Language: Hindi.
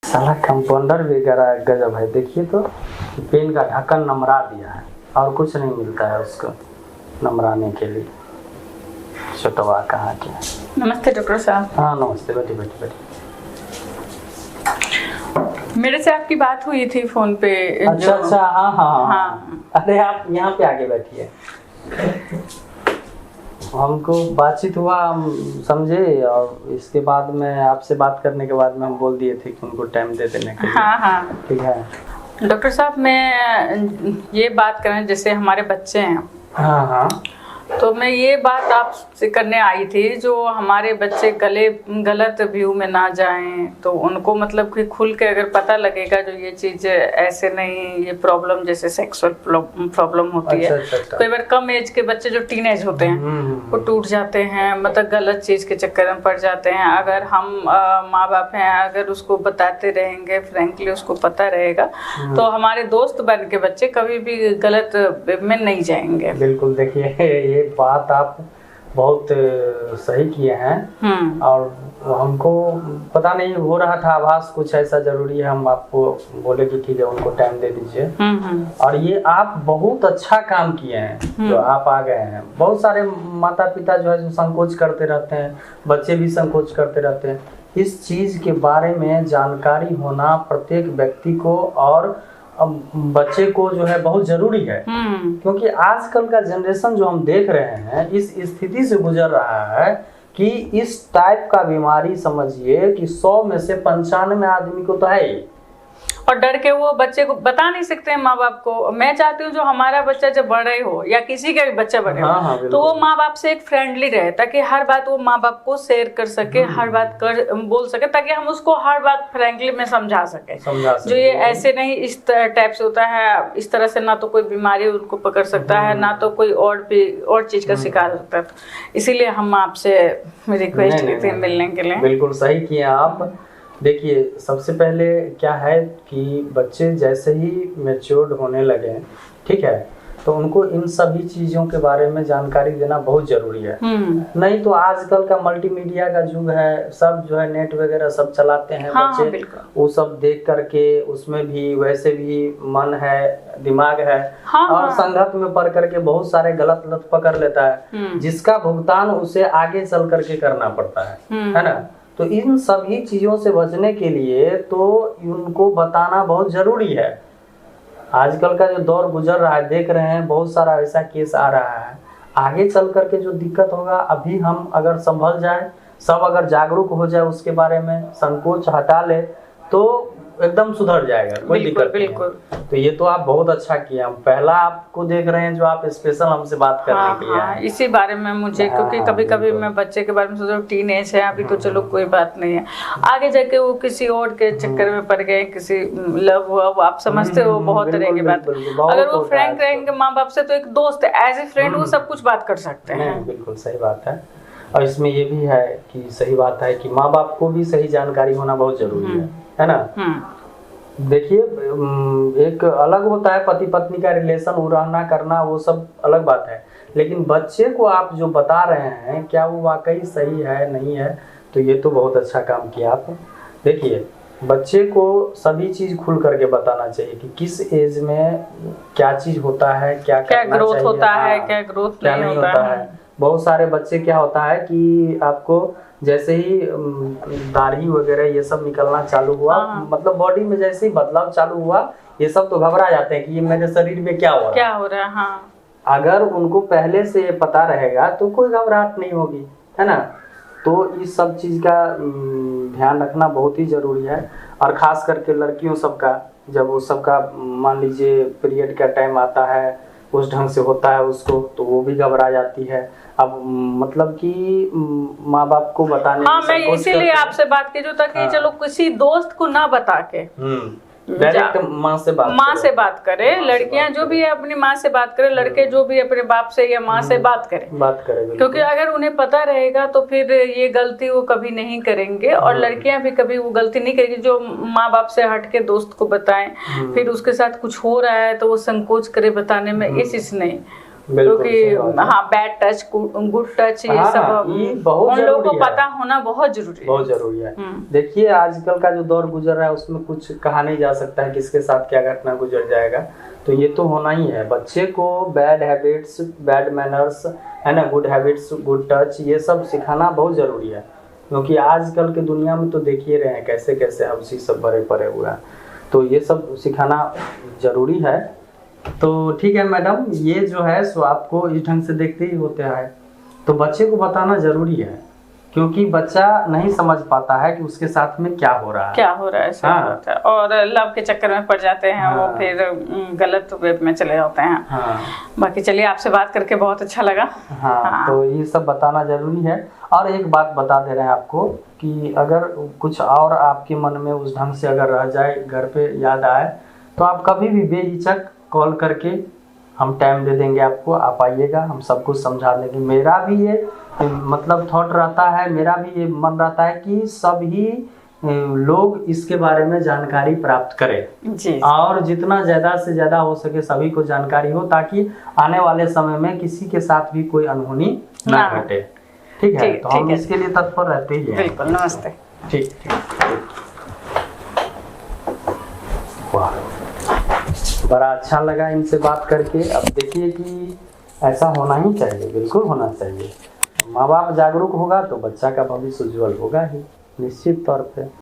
साला कंपाउंडर भी गजब है। देखिए तो पेन का ढक्कन नमरा दिया है और कुछ नहीं मिलता है उसको नमराने के लिए। छोटवा कहाँ के। नमस्ते डॉक्टर साहब। हाँ नमस्ते, बैठी बैठी बैठी। मेरे से आपकी बात हुई थी फोन पे। अच्छा अच्छा, हाँ हाँ हाँ। अरे आप यहाँ पे आगे बैठिए। हमको बातचीत हुआ, हम समझे, और इसके बाद में आपसे बात करने के बाद में हम बोल दिए थे कि उनको टाइम दे देने के लिए। हाँ हाँ ठीक है डॉक्टर साहब, मैं ये बात करें जैसे हमारे बच्चे हैं। हाँ हाँ। तो मैं ये बात आपसे करने आई थी, जो हमारे बच्चे गलत व्यू में ना जाएं, तो उनको मतलब कि खुल के अगर पता लगेगा जो ये चीज़ ऐसे नहीं, ये प्रॉब्लम जैसे सेक्सुअल प्रॉब्लम होती है। अच्छा। कई बार कम एज के बच्चे जो टीनेज होते हैं वो टूट जाते हैं, मतलब गलत चीज़ के चक्कर में पड़ जाते हैं। अगर हम माँ बाप हैं, अगर उसको बताते रहेंगे, फ्रेंकली उसको पता रहेगा, तो हमारे दोस्त बन के बच्चे कभी भी गलत में नहीं जाएंगे। बिल्कुल। देखिए ये बात आप बहुत सही किए हैं, और हमको पता नहीं हो रहा था आभास कुछ ऐसा जरूरी है, हम आपको बोले कि ठीक है उनको टाइम दे दीजिए। और ये आप बहुत अच्छा काम किए हैं जो आप आ गए हैं। बहुत सारे माता पिता जो है जो संकोच करते रहते हैं, बच्चे भी संकोच करते रहते हैं। इस चीज के बारे में जानकारी होना प्रत्येक व्यक्ति को और बच्चे को जो है बहुत जरूरी है, क्योंकि आजकल का जनरेशन जो हम देख रहे हैं इस स्थिति से गुजर रहा है कि इस टाइप का बीमारी समझिए कि 100 में से 95 आदमी को तो है ही, और डर के वो बच्चे को बता नहीं सकते हैं माँ बाप को। मैं चाहती हूँ जो हमारा बच्चा जब बड़े हो या किसी का भी बच्चा बड़े हो, तो वो माँ बाप से एक फ्रेंडली रहे, ताकि हर बात वो माँ बाप को शेयर कर सके, हर बात बोल सके, ताकि हम उसको हर बात फ्रेंकली में समझा सके। जो ये ऐसे नहीं इस टाइप से होता है, इस तरह से ना तो कोई बीमारी उनको पकड़ सकता है, ना तो कोई और चीज का शिकार होता है। इसीलिए हम आपसे रिक्वेस्ट की थी मिलने के लिए। बिल्कुल सही किए आप। देखिए सबसे पहले क्या है कि बच्चे जैसे ही मैच्योर्ड होने लगे, ठीक है, तो उनको इन सभी चीज़ों के बारे में जानकारी देना बहुत ज़रूरी है। नहीं तो आजकल का मल्टीमीडिया का युग है, सब जो है नेट वगैरह सब चलाते हैं। बच्चे वो सब देख करके उसमें भी वैसे भी मन है, दिमाग है, और संगत में पढ़ करके बहुत सारे गलत लत पकड़ लेता है, जिसका भुगतान उसे आगे चल करके करना पड़ता है ना। तो इन सभी चीज़ों से बचने के लिए तो उनको बताना बहुत ज़रूरी है। आजकल का जो दौर गुजर रहा है, देख रहे हैं बहुत सारा ऐसा केस आ रहा है। आगे चल करके जो दिक्कत होगा, अभी हम अगर संभल जाए, सब अगर जागरूक हो जाए, उसके बारे में संकोच हटा ले, तो एकदम सुधर जाएगा, कोई दिक्कत नहीं है। तो ये तो आप बहुत अच्छा किया। हम पहला आपको देख रहे हैं जो आप स्पेशल हमसे बात करने के लिए आए। इसी बारे में मुझे, क्योंकि कभी कभी मैं बच्चे के बारे में सोच रहा हूँ, टीनेज है अभी, तो चलो कोई बात नहीं है, आगे जाके वो किसी और के चक्कर में पड़ गए, किसी लव हुआ, वो आप समझते हो, बहुत तरह की बात। अगर वो फ्रैंक रहेंगे माँ बाप से, तो एक दोस्त एज ए फ्रेंड वो सब कुछ बात कर सकते हैं। बिल्कुल सही बात है। और इसमें ये भी है कि सही बात है कि माँ बाप को भी सही जानकारी होना बहुत जरूरी है ना। देखिए एक अलग होता है पति पत्नी का रिलेशन, वो रहना करना वो सब अलग बात है, लेकिन बच्चे को आप जो बता रहे हैं क्या वो वाकई सही है नहीं है, तो ये तो बहुत अच्छा काम किया आप। देखिए बच्चे को सभी चीज खुल करके बताना चाहिए कि किस एज में क्या चीज होता है, क्या ग्रोथ होता है, क्या ग्रोथ क्या नहीं होता है। बहुत सारे बच्चे क्या होता है कि आपको जैसे ही दाढ़ी वगैरह ये सब निकलना चालू हुआ, मतलब बॉडी में जैसे ही बदलाव चालू हुआ, ये सब तो घबरा जाते हैं कि ये मेरे शरीर में क्या हो रहा है। अगर उनको पहले से पता रहेगा तो कोई घबराहट नहीं होगी, है ना। तो इस सब चीज का ध्यान रखना बहुत ही जरूरी है। और खास करके लड़कियों सबका, जब वो सबका मान लीजिए पीरियड का टाइम आता है, उस ढंग से होता है उसको, तो वो भी घबरा जाती है। अब मतलब कि माँ बाप को बताने मैं इसीलिए आपसे बात की जो था कि चलो किसी दोस्त को ना बता के डायरेक्ट माँ से बात करे। लड़कियां जो भी है अपनी माँ से बात करे, लड़के जो भी अपने बाप से या माँ से बात करे। क्योंकि अगर उन्हें पता रहेगा तो फिर ये गलती वो कभी नहीं करेंगे, और लड़कियां भी कभी वो गलती नहीं करेगी जो माँ बाप से हट के दोस्त को बताएं, फिर उसके साथ कुछ हो रहा है तो वो संकोच करे बताने में, ये चीज नहीं। क्योंकि हाँ बैड टच गुड टच ये सब उन लोगों को पता होना बहुत जरूरी है। बहुत जरूरी है। देखिए आजकल का जो दौर गुजर रहा है उसमें कुछ कहा नहीं जा सकता है किसके साथ क्या घटना गुजर जाएगा, तो ये तो होना ही है। बच्चे को बैड हैबिट्स, बैड मैनर्स है ना, गुड हैबिट्स, गुड टच, ये सब सिखाना बहुत ज़रूरी है, क्योंकि आजकल के दुनिया में तो देख ही रहे हैं कैसे कैसे हमसी सब भरे पड़े हुए हैं, तो ये सब सिखाना ज़रूरी है। तो ठीक है मैडम, ये जो है सो आपको इस ढंग से देखते ही होते हैं, तो बच्चे को बताना ज़रूरी है, क्योंकि बच्चा नहीं समझ पाता है कि उसके साथ में क्या हो रहा है। हाँ। और लव के चक्कर में पड़ जाते हैं। हाँ। वो फिर गलत वेब में चले जाते हैं। हाँ। बाकी चलिए आपसे बात करके बहुत अच्छा लगा। हाँ। तो ये सब बताना जरूरी है। और एक बात बता दे रहे हैं आपको कि अगर कुछ और आपके मन में उस ढंग से अगर रह जाए, घर पे याद आए, तो आप कभी भी बेहिचक कॉल करके, हम टाइम दे देंगे आपको, आप आइएगा, हम सब कुछ समझा देंगे। मेरा भी ये मतलब थॉट रहता है, मेरा भी ये मन रहता है कि सभी लोग इसके बारे में जानकारी प्राप्त करें जी। और जितना ज़्यादा से ज़्यादा हो सके सभी को जानकारी हो, ताकि आने वाले समय में किसी के साथ भी कोई अनहोनी ना घटे। ठीक है, तो हम इसके लिए तत्पर रहते ही हैं। बिल्कुल, नमस्ते। ठीक। वाह, बड़ा अच्छा लगा इनसे बात करके। अब देखिए कि ऐसा होना ही चाहिए, बिल्कुल होना चाहिए। माँ बाप जागरूक होगा तो बच्चा का भविष्य उज्जवल होगा ही, निश्चित तौर पे।